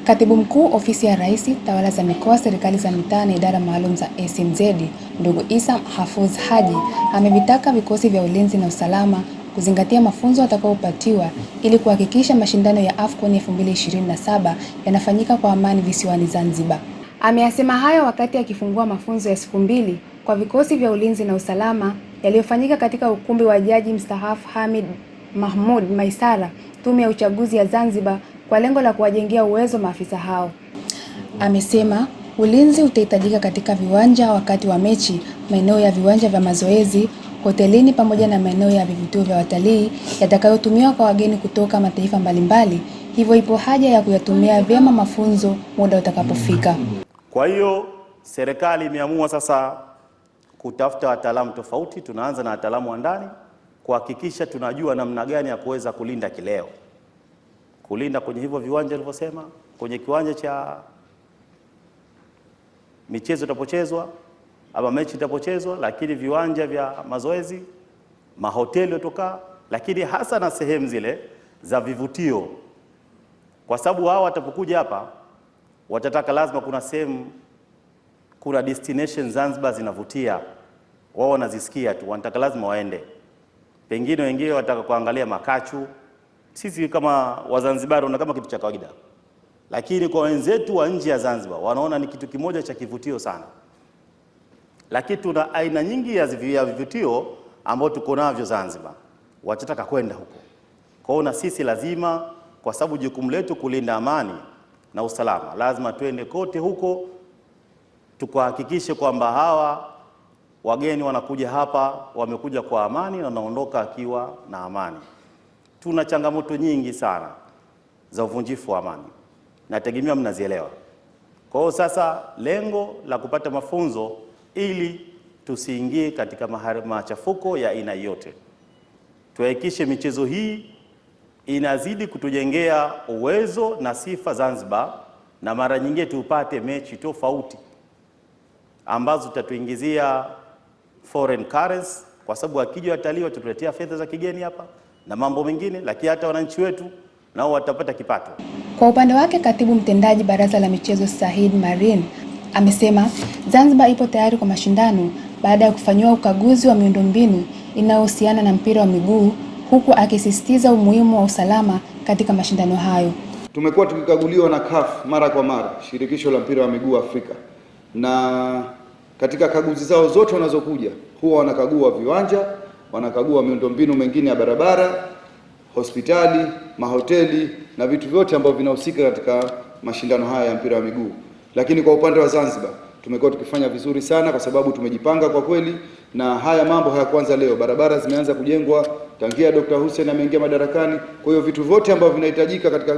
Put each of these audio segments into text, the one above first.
Katibu Mkuu Ofisi ya Rais, Tawala za Mikoa, Serikali za Mitaa na Idara Maalum za SMZ, ndugu Issa Hafudh Haji, amevitaka vikosi vya ulinzi na usalama kuzingatia mafunzo watakayopatiwa ili kuhakikisha mashindano ya AFCON 2027 yanafanyika kwa amani visiwani Zanzibar. Ameyasema hayo wakati akifungua mafunzo ya siku 2 kwa vikosi vya ulinzi na usalama yaliyofanyika katika ukumbi wa Jaji Mstaafu Hamid Mahmud Maisara, Tume ya Uchaguzi ya Zanzibar, kwa lengo la kuwajengea uwezo maafisa hao. Amesema ulinzi utahitajika katika viwanja wakati wa mechi, maeneo ya viwanja vya mazoezi, hotelini pamoja na maeneo ya vivutio vya watalii yatakayotumiwa kwa wageni kutoka mataifa mbalimbali. Hivyo ipo haja ya kuyatumia vyema mafunzo muda utakapofika. Kwa hiyo serikali imeamua sasa kutafuta wataalamu tofauti. Tunaanza na wataalamu wa ndani kuhakikisha tunajua namna gani ya kuweza kulinda kileo. Kulinda kwenye hivyo viwanja nilivyosema, kwenye kiwanja cha michezo itapochezwa ama mechi itapochezwa, lakini viwanja vya mazoezi, mahoteli yotoka, lakini hasa na sehemu zile za vivutio, kwa sababu hao watapokuja hapa watataka lazima kuna sehemu, kuna destination Zanzibar zinavutia, wao wanazisikia tu, wanataka lazima waende. Pengine wengine wataka kuangalia makachu. Sisi kama Wazanzibari unaona kama kitu cha kawaida, lakini kwa wenzetu wa nje ya Zanzibar wanaona ni kitu kimoja cha kivutio sana. Lakini tuna aina nyingi ya vivutio ambao tuko navyo Zanzibar, watataka kwenda huko. Kwa hiyo na sisi lazima, kwa sababu jukumu letu kulinda amani na usalama, lazima tuende kote huko tukahakikishe kwamba hawa wageni wanakuja hapa wamekuja kwa amani na wanaondoka akiwa na amani. Tuna changamoto nyingi sana za uvunjifu wa amani, nategemea mnazielewa. Kwa hiyo sasa lengo la kupata mafunzo ili tusiingie katika machafuko ya aina yote, tuhakikishe michezo hii inazidi kutujengea uwezo na sifa Zanzibar, na mara nyingine tupate mechi tofauti ambazo tutatuingizia foreign currency, kwa sababu akija watalii watatuletea fedha za kigeni hapa na mambo mengine, lakini hata wananchi wetu nao watapata kipato. Kwa upande wake, katibu mtendaji Baraza la Michezo Said Marin amesema Zanzibar ipo tayari kwa mashindano baada ya kufanyiwa ukaguzi wa miundombinu inayohusiana na mpira wa miguu, huku akisisitiza umuhimu wa usalama katika mashindano hayo. Tumekuwa tukikaguliwa na CAF mara kwa mara, shirikisho la mpira wa miguu Afrika, na katika kaguzi zao zote wanazokuja huwa wanakagua viwanja, wanakagua miundombinu mengine ya barabara, hospitali, mahoteli na vitu vyote ambavyo vinahusika katika mashindano haya ya mpira wa miguu. Lakini kwa upande wa Zanzibar tumekuwa tukifanya vizuri sana kwa sababu tumejipanga kwa kweli, na haya mambo hayakuanza leo. Barabara zimeanza kujengwa tangia Dr. Hussein ameingia madarakani. Kwa hiyo vitu vyote ambavyo vinahitajika katika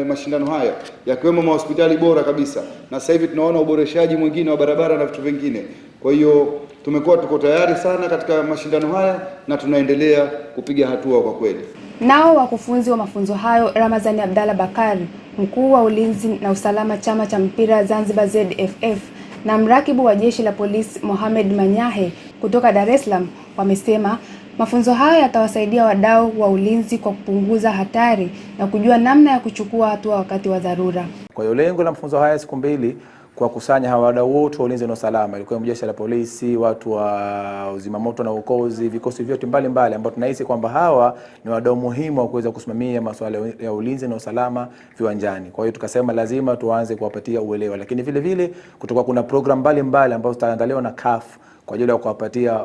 mashindano haya, yakiwemo mahospitali bora kabisa, na sasa hivi tunaona uboreshaji mwingine wa barabara na vitu vingine. Kwa hiyo tumekuwa tuko tayari sana katika mashindano haya na tunaendelea kupiga hatua kwa kweli. Nao wakufunzi wa mafunzo hayo, Ramadhani Abdalla Bakari, mkuu wa ulinzi na usalama chama cha mpira Zanzibar ZFF, na mrakibu wa jeshi la polisi Mohamed Manyahe kutoka Dar es Salaam, wamesema mafunzo hayo yatawasaidia wadau wa ulinzi kwa kupunguza hatari na kujua namna ya kuchukua hatua wakati wa dharura. Kwa hiyo lengo la mafunzo haya siku 2 kuwakusanya hawa wadau wote wa ulinzi na usalama, ilikuwa jeshi la polisi, watu wa uzimamoto na uokozi, vikosi vyote mbalimbali ambao tunahisi kwamba hawa ni wadau muhimu wa kuweza kusimamia masuala ya ulinzi na usalama viwanjani. Kwa hiyo tukasema lazima tuanze kuwapatia uelewa, lakini vile vile kutoka kuna program mbalimbali ambazo zitaandaliwa na CAF kwa ajili ya kuwapatia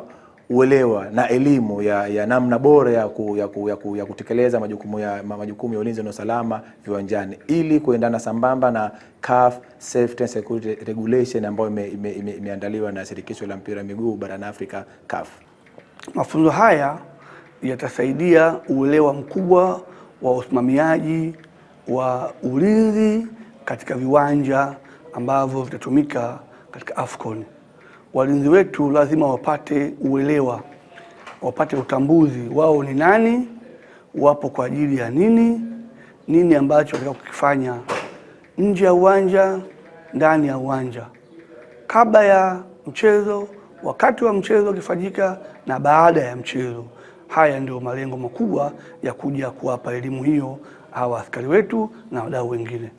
uelewa na elimu ya namna bora ya kutekeleza majukumu ya ulinzi na usalama viwanjani, ili kuendana sambamba na CAF Safety and Security Regulation ambayo imeandaliwa na shirikisho la mpira miguu barani Afrika, CAF. Mafunzo haya yatasaidia uelewa mkubwa wa usimamiaji wa ulinzi katika viwanja ambavyo vitatumika katika AFCON. Walinzi wetu lazima wapate uelewa, wapate utambuzi wao ni nani, wapo kwa ajili ya nini, nini ambacho wanataka kukifanya nje ya uwanja, ndani ya uwanja, kabla ya mchezo, wakati wa mchezo ukifanyika na baada ya mchezo. Haya ndio malengo makubwa ya kuja kuwapa elimu hiyo hawa askari wetu na wadau wengine.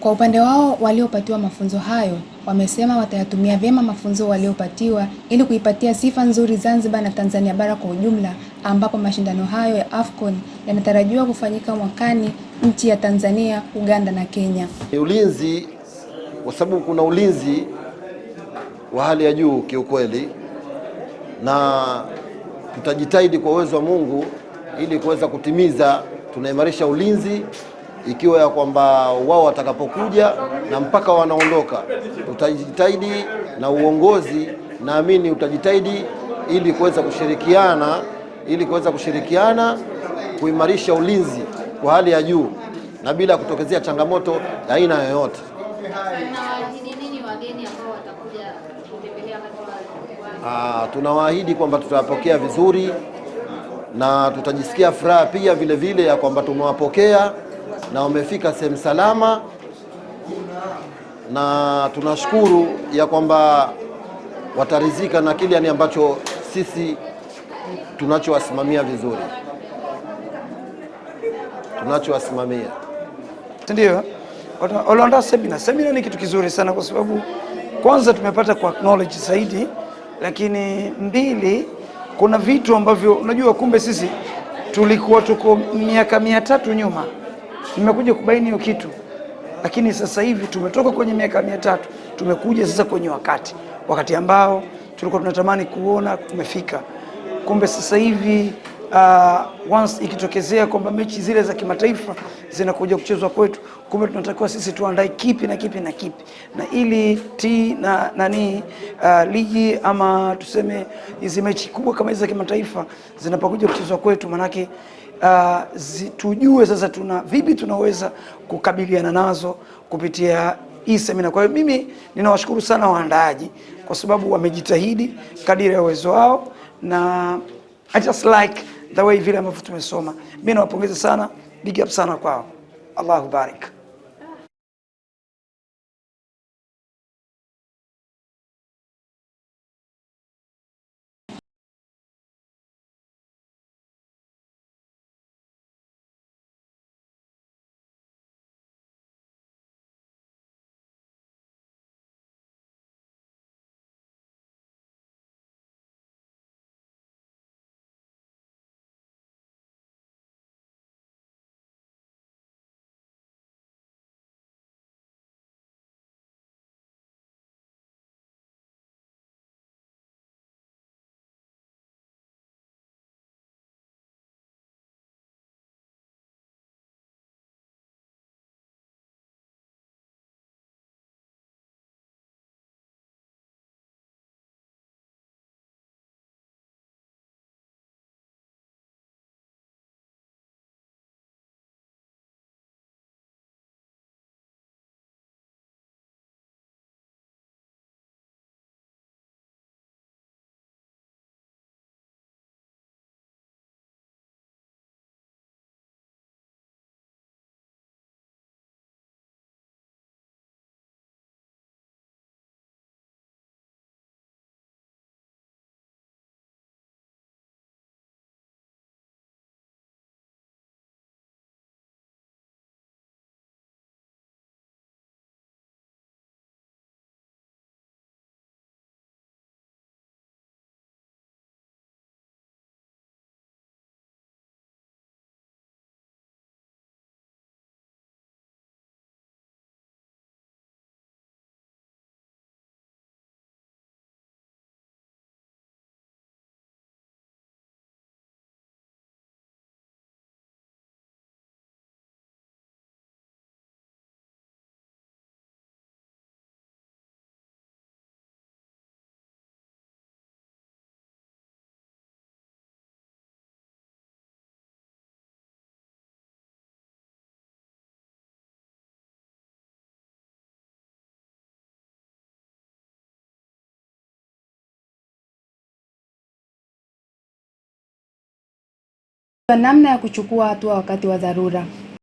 Kwa upande wao, waliopatiwa mafunzo hayo wamesema watayatumia vyema mafunzo waliopatiwa ili kuipatia sifa nzuri Zanzibar na Tanzania bara kwa ujumla, ambapo mashindano hayo ya AFCON yanatarajiwa kufanyika mwakani nchi ya Tanzania, Uganda na Kenya. Ni ulinzi, kwa sababu kuna ulinzi wa hali ya juu kiukweli, na tutajitahidi kwa uwezo wa Mungu ili kuweza kutimiza. Tunaimarisha ulinzi ikiwa ya kwamba wao watakapokuja na mpaka wanaondoka, tutajitahidi na uongozi naamini utajitahidi ili kuweza kushirikiana kuimarisha ulinzi kwa hali ya juu na bila kutokezea changamoto ya aina yoyote. Tunawaahidi kwamba tutawapokea vizuri na tutajisikia furaha pia vile vile ya kwamba tumewapokea na wamefika sehemu salama, na tunashukuru ya kwamba watarizika na kile ambacho sisi tunachowasimamia vizuri, tunachowasimamia. Ndio walioandaa semina ni kitu kizuri sana, kwa sababu kwanza tumepata kwa knowledge zaidi, lakini mbili, kuna vitu ambavyo unajua kumbe sisi tulikuwa tuko miaka 300 nyuma, nimekuja kubaini hiyo kitu, lakini sasa hivi tumetoka kwenye miaka 300 tumekuja sasa kwenye wakati ambao tulikuwa tunatamani kuona tumefika. Kumbe sasa hivi once ikitokezea kwamba mechi zile za kimataifa zinakuja kuchezwa kwetu, kumbe tunatakiwa sisi tuandae kipi na kipi na kipi, na ili ligi ama tuseme hizi mechi kubwa kama hizi za kimataifa zinapokuja kuchezwa kwetu, manake tujue sasa vipi tunaweza kukabiliana nazo kupitia hii semina. Kwa hiyo mimi ninawashukuru sana waandaaji kwa sababu wamejitahidi kadiri ya uwezo wao, na I just like the way vile ambavyo tumesoma. Mimi nawapongeza sana, big up sana kwao. Allahu barik. Namna ya kuchukua hatua wakati wa dharura.